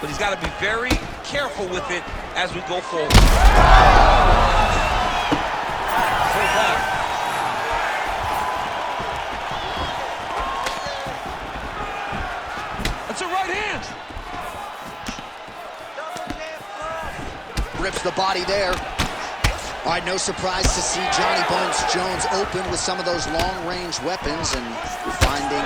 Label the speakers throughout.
Speaker 1: but he's got to be very careful with it as we go forward. Pull back. That's a right hand.
Speaker 2: Rips the body there. All right, no surprise to see Johnny Bones Jones open with some of those long-range weapons and finding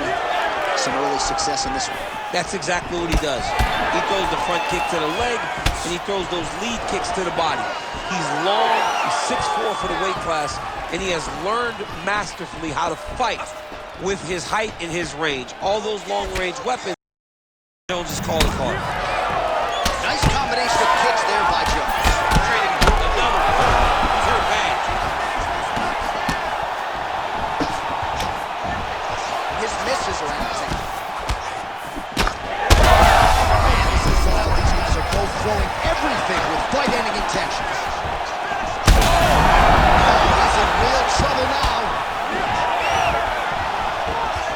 Speaker 2: some early success in this one.
Speaker 1: That's exactly what he does. He throws the front kick to the leg, and he throws those lead kicks to the body. He's long, he's 6'4" for the weight class, and he has learned masterfully how to fight with his height and his range. All those long-range weapons, Jones is calling hard.
Speaker 2: Nice combination of kicks there by Jones. His misses are anything. Man, this is these guys are both throwing everything with fight-ending intentions. He's in real trouble now.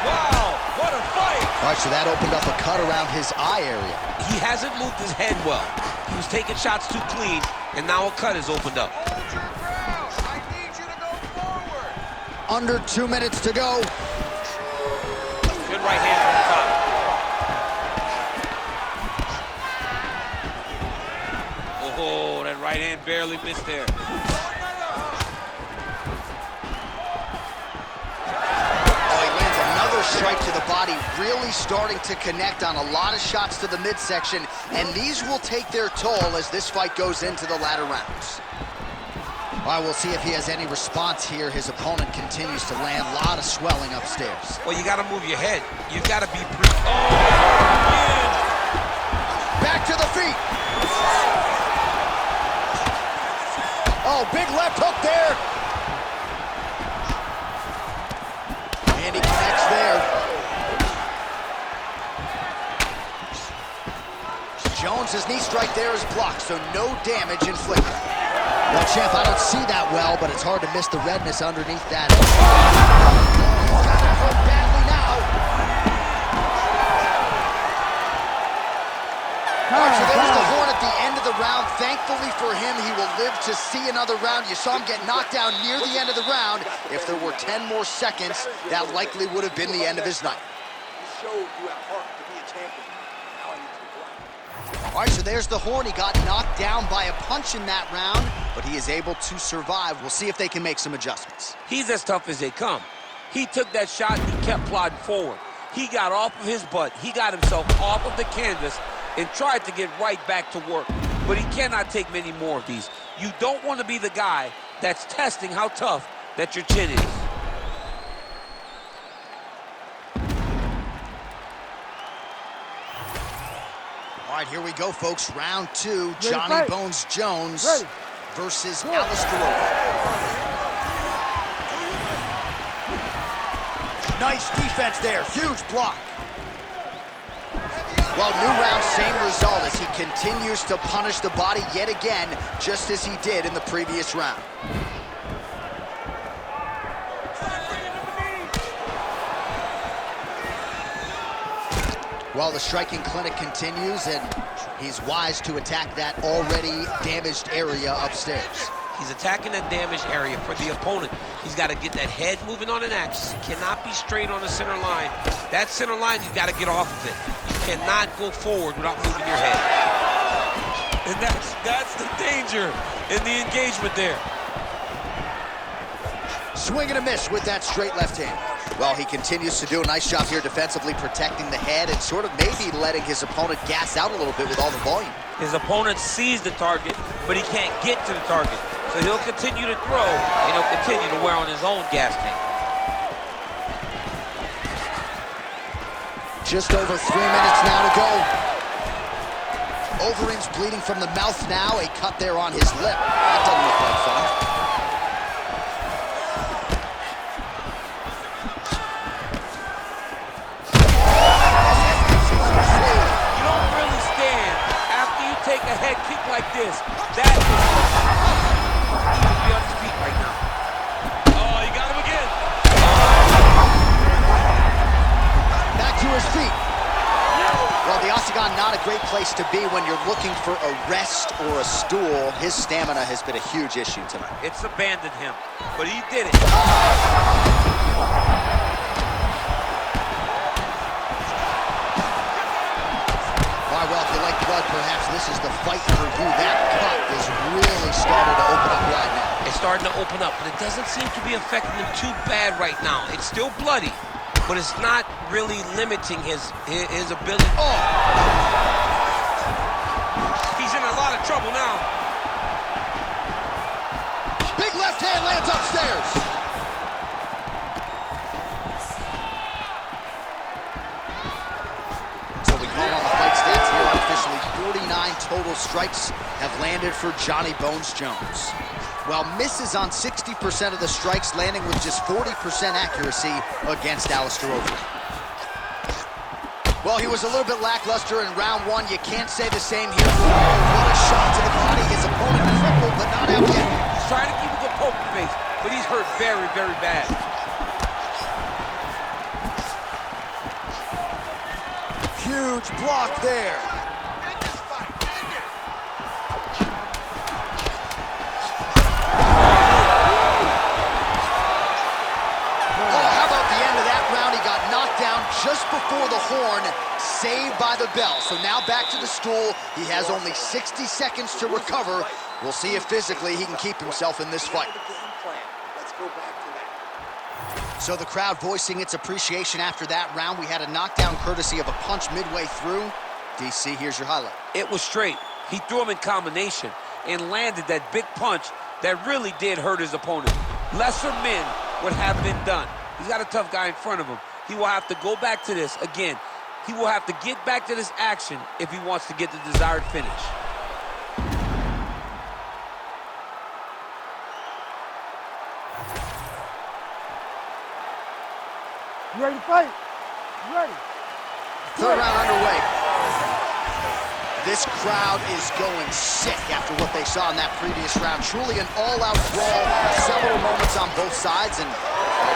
Speaker 1: Wow, what a fight!
Speaker 2: All right, so that opened up a cut around his eye area.
Speaker 1: He hasn't moved his head well. He was taking shots too clean, and now a cut has opened up.
Speaker 3: Hold your ground. I need you to go forward.
Speaker 2: Under 2 minutes to go.
Speaker 1: Good right hand from the top. Oh, that right hand barely missed there.
Speaker 2: Oh, he lands another strike to the body, really starting to connect on a lot of shots to the midsection, and these will take their toll as this fight goes into the latter rounds. All right, we'll see if he has any response here. His opponent continues to land a lot of swelling upstairs.
Speaker 1: Well, you got to move your head. You got to be man.
Speaker 2: Back to the feet. Oh, big left hook there. And he connects there. Jones's knee strike there is blocked, so no damage inflicted. Well, champ, I don't see that well, but it's hard to miss the redness underneath that. He's got it hurt badly now. All right, so there's the horn at the end of the round. Thankfully for him, he will live to see another round. You saw him get knocked down near the end of the round. If there were 10 more seconds, that likely would have been the end of his night.
Speaker 3: You showed you have heart to be a champion. Now I need to go.
Speaker 2: All right, so there's the horn. He got knocked down by a punch in that round, but he is able to survive. We'll see if they can make some adjustments.
Speaker 1: He's as tough as they come. He took that shot and he kept plodding forward. He got off of his butt. He got himself off of the canvas and tried to get right back to work. But he cannot take many more of these. You don't want to be the guy that's testing how tough that your chin is.
Speaker 2: All right, here we go, folks. Round 2, Johnny Bones Jones versus Alistair. Nice defense there, huge block. Well, new round, same result as he continues to punish the body yet again, just as he did in the previous round. Well, the striking clinic continues, and he's wise to attack that already damaged area upstairs.
Speaker 1: He's attacking that damaged area for the opponent. He's got to get that head moving on an axis. He cannot be straight on the center line. That center line, you've got to get off of it. You cannot go forward without moving your head. And that's the danger in the engagement there.
Speaker 2: Swing and a miss with that straight left hand. Well, he continues to do a nice job here defensively protecting the head and sort of maybe letting his opponent gas out a little bit with all the volume.
Speaker 1: His opponent sees the target, but he can't get to the target. So he'll continue to throw, and he'll continue to wear on his own gas tank.
Speaker 2: Just over 3 minutes now to go. Overeem's bleeding from the mouth now. A cut there on his lip. That doesn't look like fun.
Speaker 1: You don't really stand after you take a head kick like this. That is... be on his feet right now. Oh, you got him again. Back
Speaker 2: to his feet. Well, the octagon, not a great place to be when you're looking for a rest or a stool. His stamina has been a huge issue tonight.
Speaker 1: It's abandoned him, but he did it.
Speaker 2: All right, well, if you like blood, perhaps this is the fight for you. That cut is really starting to open up wide now.
Speaker 1: It's starting to open up, but it doesn't seem to be affecting him too bad right now. It's still bloody, but it's not really limiting his ability. Oh! He's in a lot of trouble now.
Speaker 2: Big left hand lands upstairs. So we call on the fight stats here. Officially, 49 total strikes have landed for Johnny Bones Jones. While misses on 60% of the strikes, landing with just 40% accuracy against Alistair Overeem. Well, he was a little bit lackluster in round one. You can't say the same here. What a shot to the body. His opponent crippled, but not out yet.
Speaker 1: He's trying to keep a good poker face, but he's hurt very, very bad.
Speaker 2: Huge block there. Just before the horn, saved by the bell. So now back to the stool. He has only 60 seconds to recover. We'll see if physically he can keep himself in this fight.
Speaker 3: Let's go back to that.
Speaker 2: So the crowd voicing its appreciation after that round. We had a knockdown courtesy of a punch midway through. DC, here's your highlight.
Speaker 1: It was straight. He threw him in combination and landed that big punch that really did hurt his opponent. Lesser men would have been done. He's got a tough guy in front of him. He will have to go back to this. Again, he will have to get back to this action if he wants to get the desired finish.
Speaker 4: You ready to fight? You ready?
Speaker 2: Third round underway. This crowd is going sick after what they saw in that previous round. Truly an all-out brawl. Several moments on both sides, and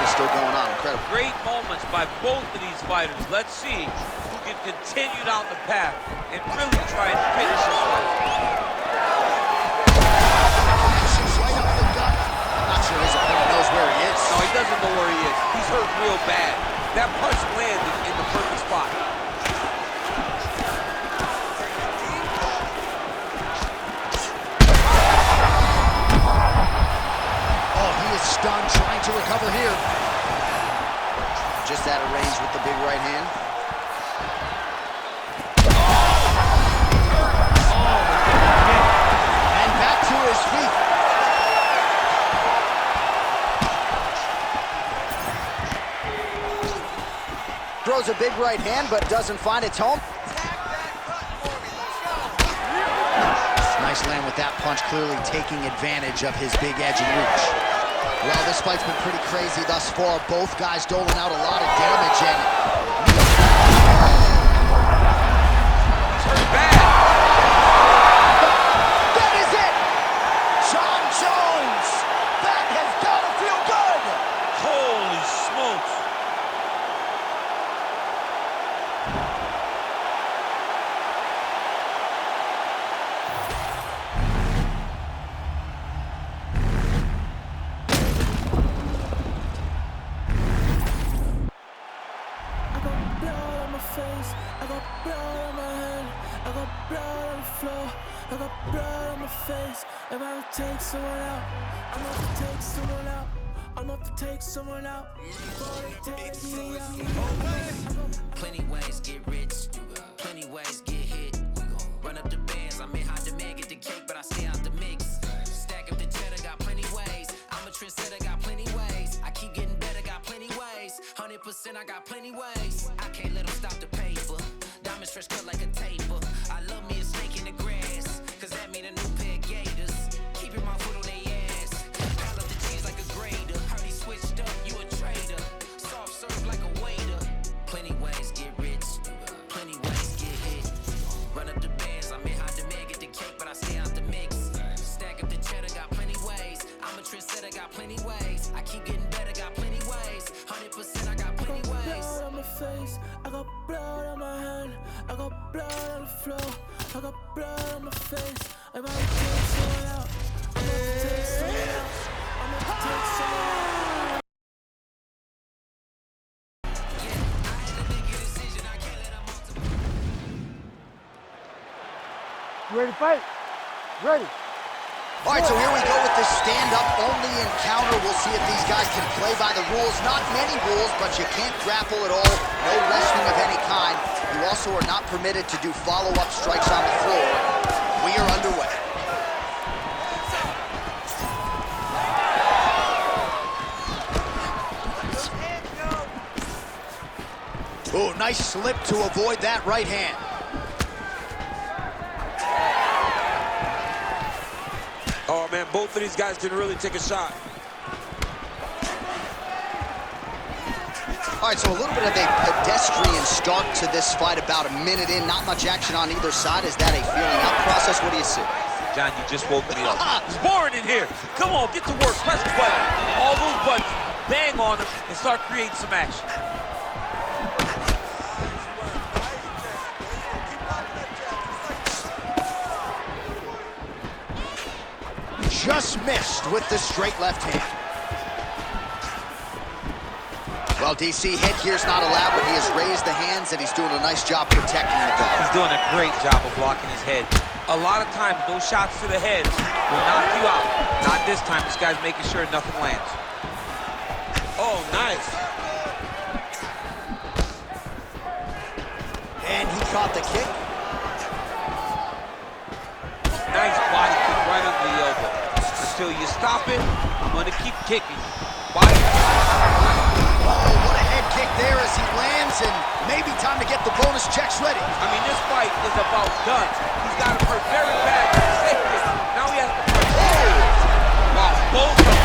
Speaker 2: it's still going on. Incredible.
Speaker 1: Great moments by both of these fighters. Let's see who can continue down the path and really try and finish this fight.
Speaker 2: Right up the gut. I'm not sure his opponent knows where he is.
Speaker 1: No, he doesn't know where he is. He's hurt real bad. That punch landed in the perfect spot.
Speaker 2: Stunned, trying to recover here. Just out of range with the big right hand. And back to his feet. Throws a big right hand, but doesn't find its home. Nice land with that punch, clearly taking advantage of his big edge and reach. Well, this fight's been pretty crazy thus far. Both guys doling out a lot of damage, and that is it! John Jones! That has got to feel good!
Speaker 1: Holy smokes!
Speaker 5: I got blood on my hand, I got blood on the floor, I got blood on my face. If I don't take someone out, I'm about to take someone out, I'm about to take someone out.
Speaker 6: Plenty ways get rich, plenty ways get hit. Run up the bands, I'm in high demand, get the cake, but I stay out the mix. Stack up the cheddar, got plenty ways. I'm a trendsetter, got plenty ways. I keep getting better, got plenty ways. 100%, I got plenty ways. I can't let them stop the paper. Diamonds fresh cut like a taper. I love me a snake in the grass, cause that mean a new pair of gators. Keeping my foot on their ass. Pile up the jeans like a grader. Heard he switched up, you a trader. Soft serve like a waiter. Plenty ways get rich, plenty ways get hit.
Speaker 5: I got blood on my face. I'm about to take someone out. I'm about to take someone out. I'm about to take someone out.
Speaker 4: You ready to fight? Ready.
Speaker 2: All right, so here we go with this stand-up only encounter. We'll see if these guys can play by the rules. Not many rules, but you can't grapple at all. No wrestling of any kind. You also are not permitted to do follow-up strikes on the floor. We are underway. Oh, nice slip to avoid that right hand.
Speaker 1: Oh, man, both of these guys can really take a shot.
Speaker 2: All right, so a little bit of a pedestrian start to this fight, about a minute in. Not much action on either side. Is that a feeling out process? What do you see?
Speaker 1: John, you just woke me up. It's boring in here. Come on, get to work. Press the button. All those buttons. Bang on them and start creating some action.
Speaker 2: Just missed with the straight left hand. Well, DC, headgear's not allowed, but he has raised the hands, and he's doing a nice job protecting the belt.
Speaker 1: He's doing a great job of blocking his head. A lot of times, those shots to the head will knock you out. Not this time. This guy's making sure nothing lands. Oh, nice.
Speaker 2: And he caught the kick.
Speaker 1: Nice body kick right under the elbow. Until you stop it, I'm going to keep kicking. Body.
Speaker 2: Oh, what a head kick there as he lands, and maybe time to get the bonus checks ready.
Speaker 1: I mean, this fight is about done. He's got him hurt very bad. Now he has to fight. Oh! Wow, both of them.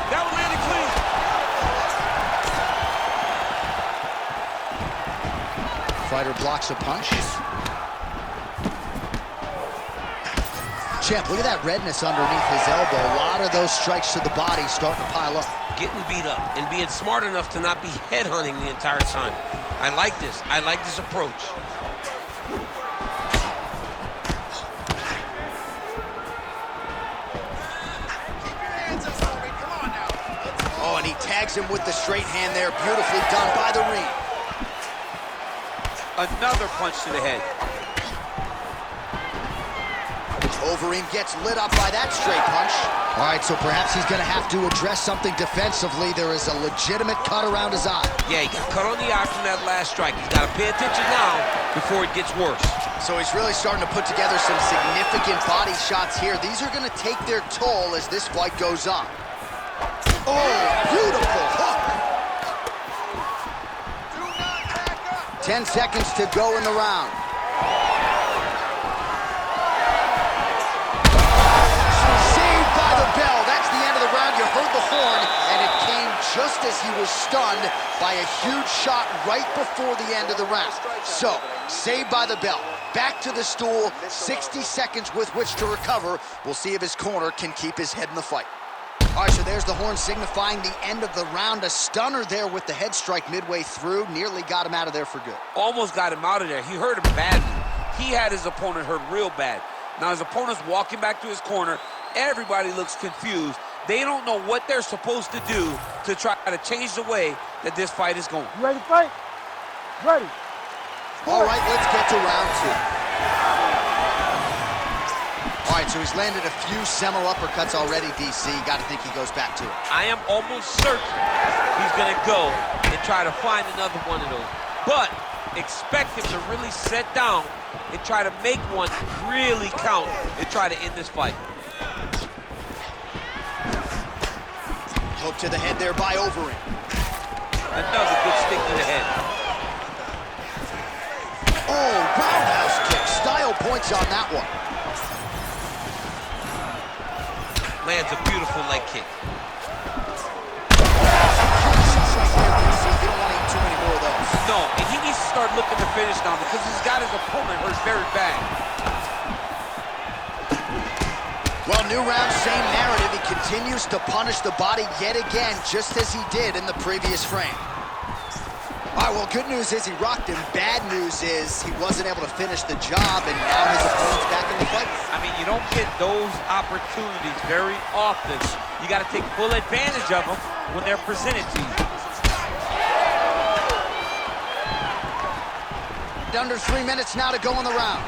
Speaker 1: That was really clean.
Speaker 2: Fighter blocks a punch. Champ, look at that redness underneath his elbow. A lot of those strikes to the body starting to pile up.
Speaker 1: Getting beat up and being smart enough to not be headhunting the entire time. I like this. I like this approach.
Speaker 2: Oh, and he tags him with the straight hand there. Beautifully done by the ring.
Speaker 1: Another punch to the head.
Speaker 2: Overeem gets lit up by that straight punch. All right, so perhaps he's going to have to address something defensively. There is a legitimate cut around his eye.
Speaker 1: Yeah, he got cut on the eye from that last strike. He's got to pay attention now before it gets worse.
Speaker 2: So he's really starting to put together some significant body shots here. These are going to take their toll as this fight goes on. Oh, beautiful hook. 10 seconds to go in the round. You heard the horn, and it came just as he was stunned by a huge shot right before the end of the round. So, saved by the bell. Back to the stool, 60 seconds with which to recover. We'll see if his corner can keep his head in the fight. All right, so there's the horn signifying the end of the round. A stunner there with the head strike midway through. Nearly got him out of there for good.
Speaker 1: Almost got him out of there. He hurt him badly. He had his opponent hurt real bad. Now his opponent's walking back to his corner. Everybody looks confused. They don't know what they're supposed to do to try to change the way that this fight is going.
Speaker 4: You ready to fight? Ready.
Speaker 2: All right, let's get to round two. All right, so he's landed a few seminal uppercuts already, DC. Got to think he goes back to it.
Speaker 1: I am almost certain he's going to go and try to find another one of those. But expect him to really sit down and try to make one really count and try to end this fight.
Speaker 2: Hook to the head there by Overeem.
Speaker 1: Another good stick to the head.
Speaker 2: Oh, roundhouse kick. Style points on that one.
Speaker 1: Lands a beautiful leg kick.
Speaker 2: You don't want to eat too many more of those.
Speaker 1: No, and he needs to start looking to finish now because he's got his opponent hurt very bad.
Speaker 2: Well, new round, same narrative. He continues to punish the body yet again, just as he did in the previous frame. All right, well, good news is he rocked him. Bad news is he wasn't able to finish the job, and now his opponent's back in the fight.
Speaker 1: I mean, you don't get those opportunities very often. You got to take full advantage of them when they're presented to you.
Speaker 2: Under 3 minutes now to go in the round.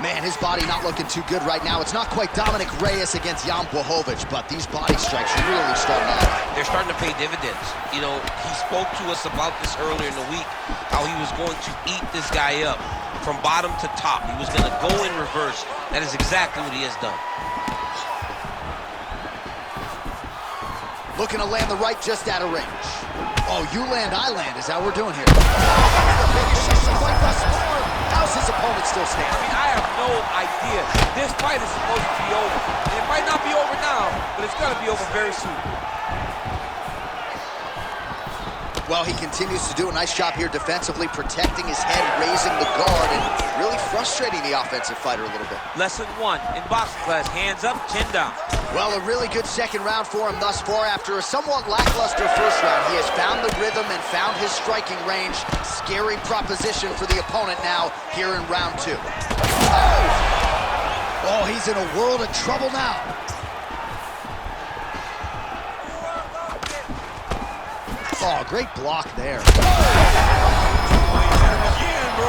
Speaker 2: Man, his body not looking too good right now. It's not quite Dominic Reyes against Jan Blachowicz, but these body strikes really starting out.
Speaker 1: They're starting to pay dividends. You know, he spoke to us about this earlier in the week, how he was going to eat this guy up from bottom to top. He was going to go in reverse. That is exactly what he has done.
Speaker 2: Looking to land the right just out of range. Oh, you land, I land is how we're doing here. How's his opponent still standing?
Speaker 1: I mean, I have no idea. This fight is supposed to be over. And it might not be over now, but it's going to be over very soon.
Speaker 2: Well, he continues to do a nice job here defensively, protecting his head, raising the guard, and really frustrating the offensive fighter a little bit.
Speaker 1: Lesson 1 in boxing class, hands up, chin down.
Speaker 2: Well, a really good second round for him thus far. After a somewhat lackluster first round, he has found the rhythm and found his striking range. Scary proposition for the opponent now here in round 2. Oh, he's in a world of trouble now. Oh, great block there.
Speaker 1: Again, bro.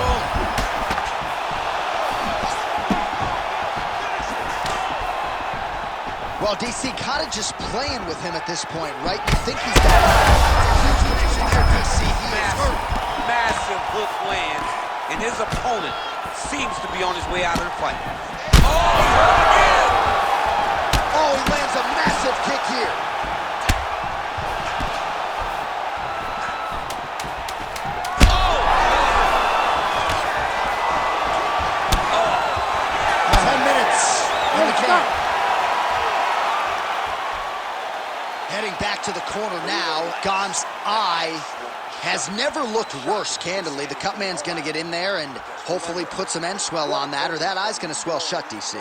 Speaker 2: Well, DC kind of just playing with him at this point, right? You think he's got a huge connection here, DC. He is hurt.
Speaker 1: Massive hook lands, and his opponent seems to be on his way out of the fight. Oh, he's hurt again!
Speaker 2: Oh, he lands a massive kick here. Heading back to the corner now, Gon's eye has never looked worse, candidly. The cut man's going to get in there and hopefully put some end swell on that, or that eye's going to swell shut, DC.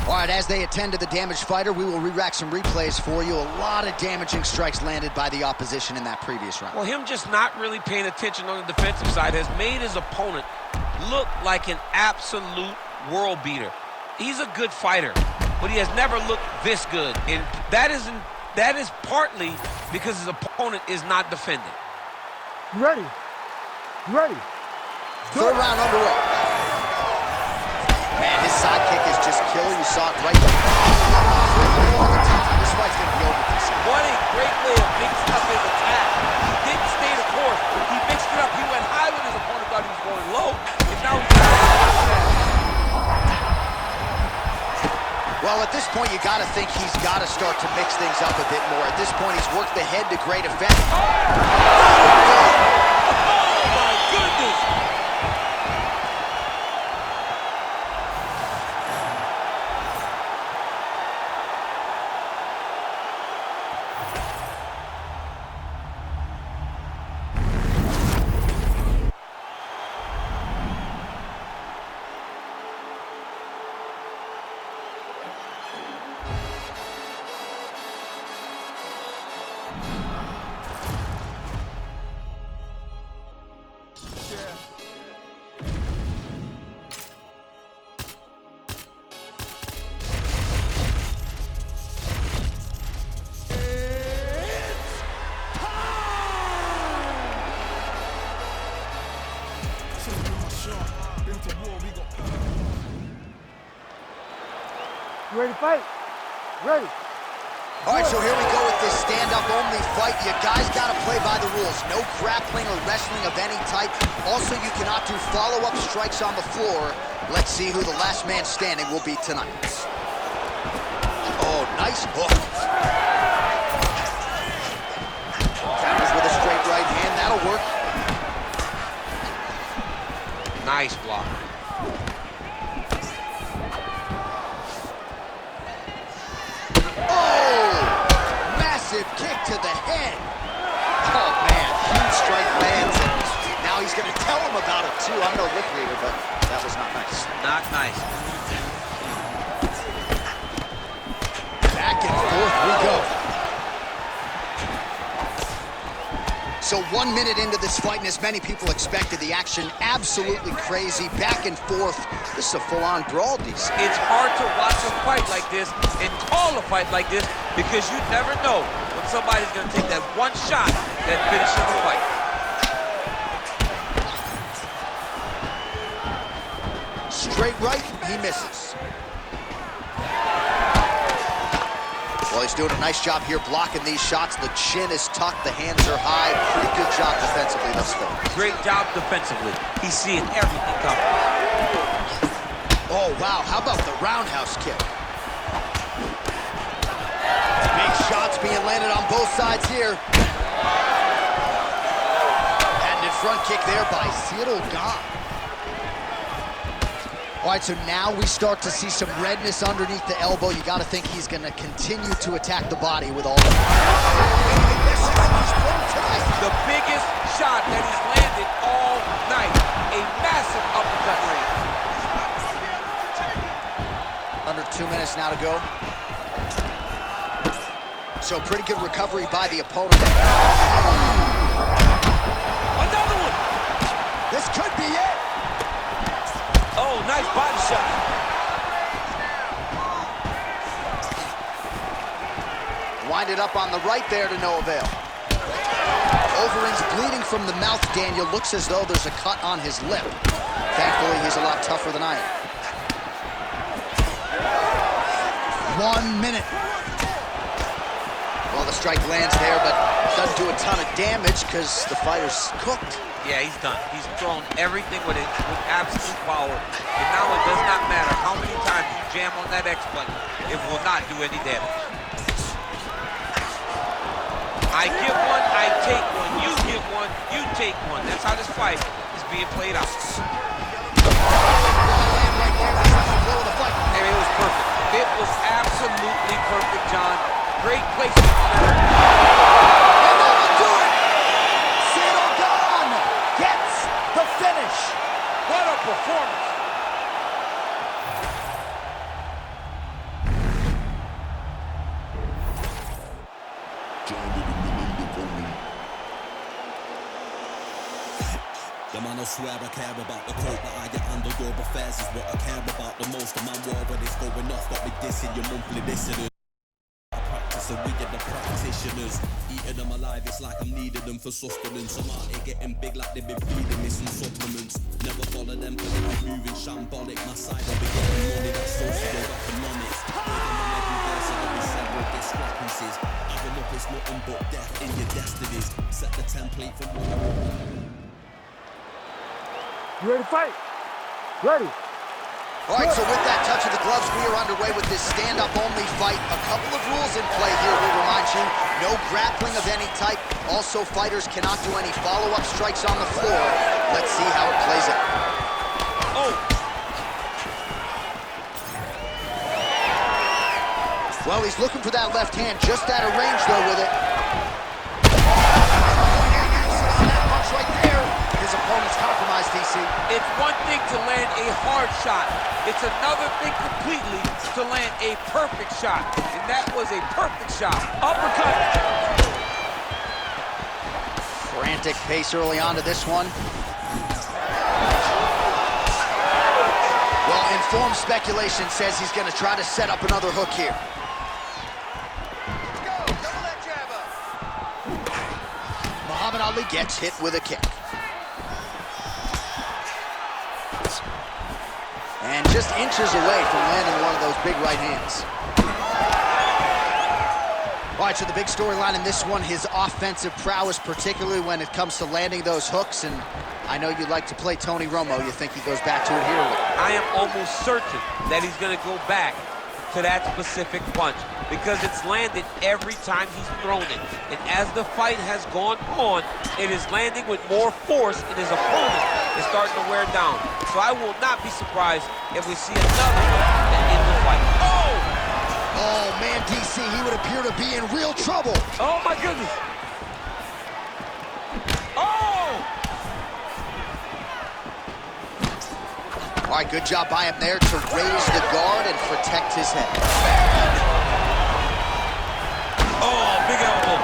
Speaker 2: All right, as they attend to the damaged fighter, we will re-rack some replays for you. A lot of damaging strikes landed by the opposition in that previous round.
Speaker 1: Well, him just not really paying attention on the defensive side has made his opponent look like an absolute world beater. He's a good fighter, but he has never looked this good, and that is partly because his opponent is not defending.
Speaker 4: You ready? You ready?
Speaker 2: Third round underway. Man, his side kick is just killer. You saw it right there. This fight's going to be over.
Speaker 1: What a great way of mixing up his attack. He didn't stay the course. He mixed it up. He went high when his opponent thought he was going low, and now he's
Speaker 2: Well, at this point, you got to think he's got to start to mix things up a bit more. At this point, he's worked the head to great effect.
Speaker 1: Oh, my goodness!
Speaker 4: You ready to fight? Ready.
Speaker 2: All right, so here we go with this stand-up only fight. You guys got to play by the rules. No grappling or wrestling of any type. Also, you cannot do follow-up strikes on the floor. Let's see who the last man standing will be tonight. Oh, nice hook. Counters with a straight right hand. That'll work.
Speaker 1: Nice block.
Speaker 2: Kick to the head. Oh, man. Huge strike lands. And now he's going to tell him about it, too. I'm no lip reader, but that was not nice.
Speaker 1: Not nice.
Speaker 2: Back and forth we go. So 1 minute into this fight, and as many people expected, the action absolutely crazy, back and forth. This is a full-on brawl, DC.
Speaker 1: It's hard to watch a fight like this and call a fight like this because you never know when somebody's going to take that one shot that finishes the fight.
Speaker 2: Straight right, he misses. Well, he's doing a nice job here blocking these shots. The chin is tucked, the hands are high. Pretty good job defensively thus far.
Speaker 1: Great job defensively. He's seeing everything coming.
Speaker 2: Oh, wow, how about the roundhouse kick? Big shots being landed on both sides here. Patented front kick there by Cyril Gane. All right, so now we start to see some redness underneath the elbow. You got to think he's going to continue to attack the body with all the...
Speaker 1: The biggest shot that he's landed all night. A massive uppercut range.
Speaker 2: Under 2 minutes now to go. So pretty good recovery by the opponent.
Speaker 1: Another one.
Speaker 2: This could be it.
Speaker 1: Oh, nice body shot.
Speaker 2: Winded up on the right there to no avail. Overeem's bleeding from the mouth, Daniel. Looks as though there's a cut on his lip. Thankfully, he's a lot tougher than I am. 1 minute. Well, the strike lands there, but doesn't do a ton of damage because the fighter's cooked.
Speaker 1: Yeah, he's done. He's thrown everything with absolute power. And now it does not matter how many times you jam on that X button, it will not do any damage. I give one, I take one. You give one, you take one. That's how this fight is being played out. Hey, it was perfect. It was absolutely perfect, John. Great placement. What a performance!
Speaker 7: The man, I swear I care about the quote that I get underdog affairs is what I care about the most. The man, wherever it's going off, got me dissing your monthly listeners. So we get the practitioners, eating them alive, it's like I'm needing them for sustenance. I'm out here getting big like they've been feeding me some supplements. Never follow them cause they're moving shambolic. My side I'll be getting money, that's socio-economics. Waiting on every verse and every several discrepancies. Adding up it's nothing but death in your destinies. Set the template for war.
Speaker 4: You ready to fight? Ready.
Speaker 2: All right, so with that touch of the gloves, we are underway with this stand-up only fight. A couple of rules in play here, we remind you. No grappling of any type. Also, fighters cannot do any follow-up strikes on the floor. Let's see how it plays out.
Speaker 1: Oh!
Speaker 2: Well, he's looking for that left hand, just out of range, though, with it. That punch right there. His opponent's compromised, DC.
Speaker 1: It's one thing to land a hard shot. It's another thing completely to land a perfect shot. And that was a perfect shot. Uppercut.
Speaker 2: Frantic pace early on to this one. Well, informed speculation says he's going to try to set up another hook here. Muhammad Ali gets hit with a kick. And just inches away from landing one of those big right hands. All right, so the big storyline in this one, his offensive prowess, particularly when it comes to landing those hooks. And I know you like to play Tony Romo. You think he goes back to it here?
Speaker 1: I am almost certain that he's going to go back to that specific punch because it's landed every time he's thrown it. And as the fight has gone on, it is landing with more force and his opponent is starting to wear down. So I will not be surprised if we see another one in the fight. Oh!
Speaker 2: Oh, man, DC, he would appear to be in real trouble.
Speaker 1: Oh, my goodness. Oh!
Speaker 2: All right, good job by him there to raise the guard and protect his head.
Speaker 1: Oh, big elbow.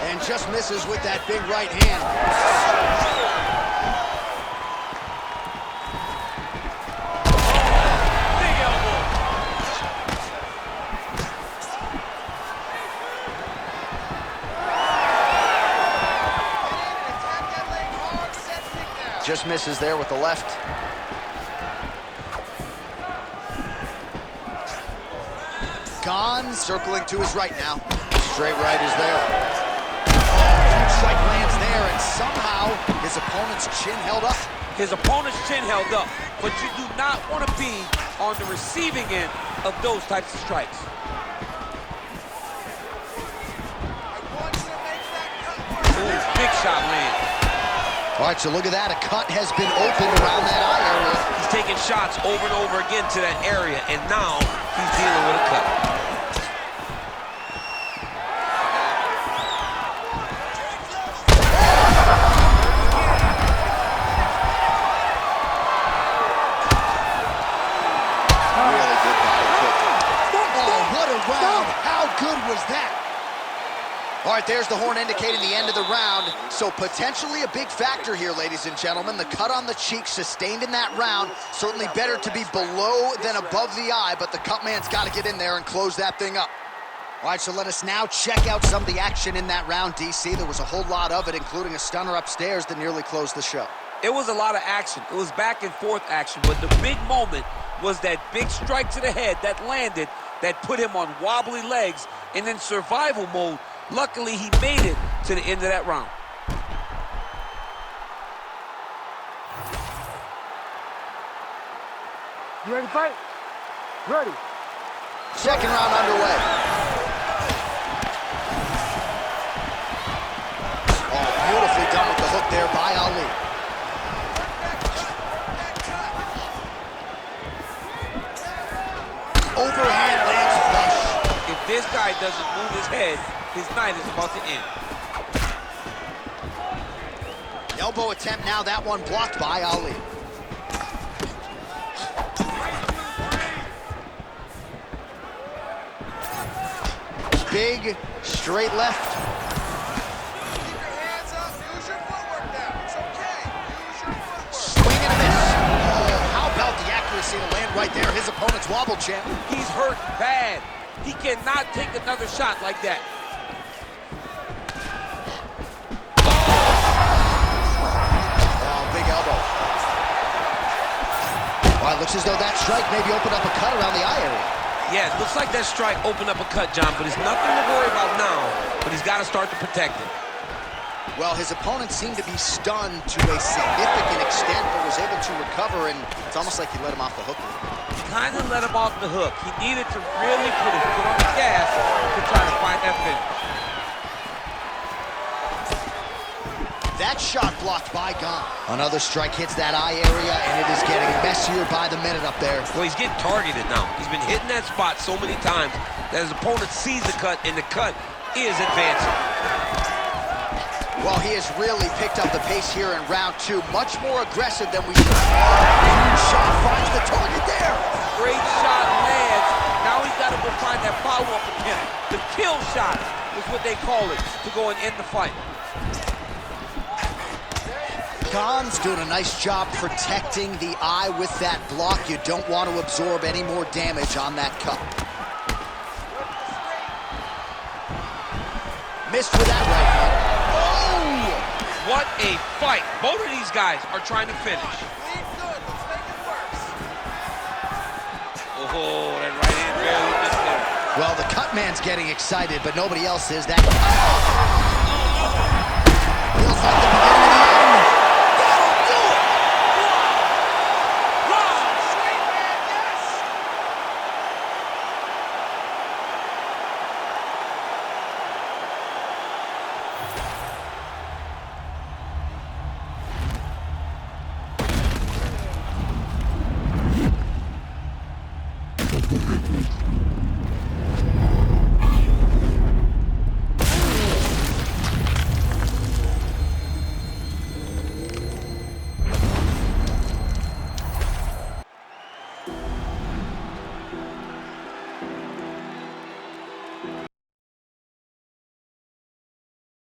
Speaker 2: And just misses with that big right hand.
Speaker 1: Big elbow.
Speaker 2: Just misses there with the left. Gone, circling to his right now. Straight right is there. Huge strike lands there, and somehow his opponent's chin held up.
Speaker 1: His opponent's chin held up, but you do not want to be on the receiving end of those types of strikes. Ooh, big shot land.
Speaker 2: All right, so look at that. A cut has been opened around that eye area.
Speaker 1: He's taking shots over and over again to that area, and now he's dealing with a cut.
Speaker 2: Really good body kick. Oh, what a round. How good was that? All right, there's the horn indicating the end of the round. So potentially a big factor here, ladies and gentlemen. The cut on the cheek sustained in that round. Certainly better to be below than above the eye, but the cut man's got to get in there and close that thing up. All right, so let us now check out some of the action in that round, DC. There was a whole lot of it, including a stunner upstairs that nearly closed the show.
Speaker 1: It was a lot of action. It was back and forth action, but the big moment was that big strike to the head that landed, that put him on wobbly legs, and in survival mode, luckily he made it to the end of that round.
Speaker 4: You ready to fight? Ready.
Speaker 2: Second round underway. Oh, beautifully done with the hook there by Ali. Overhand lands flush.
Speaker 1: If this guy doesn't move his head, his night is about to end.
Speaker 2: Elbow attempt now, that one blocked by Ali. Big, straight left.
Speaker 3: Keep your hands up. Use your footwork now. It's okay. Use your footwork.
Speaker 2: Swing and a miss. Oh, how about the accuracy to land right there? His opponent's wobble champ.
Speaker 1: He's hurt bad. He cannot take another shot like that.
Speaker 2: Oh, big elbow. Well, it looks as though that strike maybe opened up a cut around the eye area.
Speaker 1: Yeah, it looks like that strike opened up a cut, John, but it's nothing to worry about now, but he's got to start to protect it.
Speaker 2: Well, his opponent seemed to be stunned to a significant extent, but was able to recover, and it's almost like he let him off the hook.
Speaker 1: Kind of let him off the hook. He needed to really put his foot on the gas to try to find that finish.
Speaker 2: That shot blocked by Gone. Another strike hits that eye area, and it is getting messier by the minute up there.
Speaker 1: Well, he's getting targeted now. He's been hitting that spot so many times that his opponent sees the cut, and the cut is advancing.
Speaker 2: Well, he has really picked up the pace here in round two. Much more aggressive than we saw. Huge shot finds the target there.
Speaker 1: Great shot lands. Now he's got to go find that follow-up attempt. The kill shot is what they call it, to go and end the fight.
Speaker 2: Khan's doing a nice job protecting the eye with that block. You don't want to absorb any more damage on that cut. Missed with that right hand. Oh!
Speaker 1: What a fight. Both of these guys are trying to finish.
Speaker 3: Lead good. Let's make it worse.
Speaker 1: Oh, that right hand barely missed there.
Speaker 2: Well, the cut man's getting excited, but nobody else is. That feels like the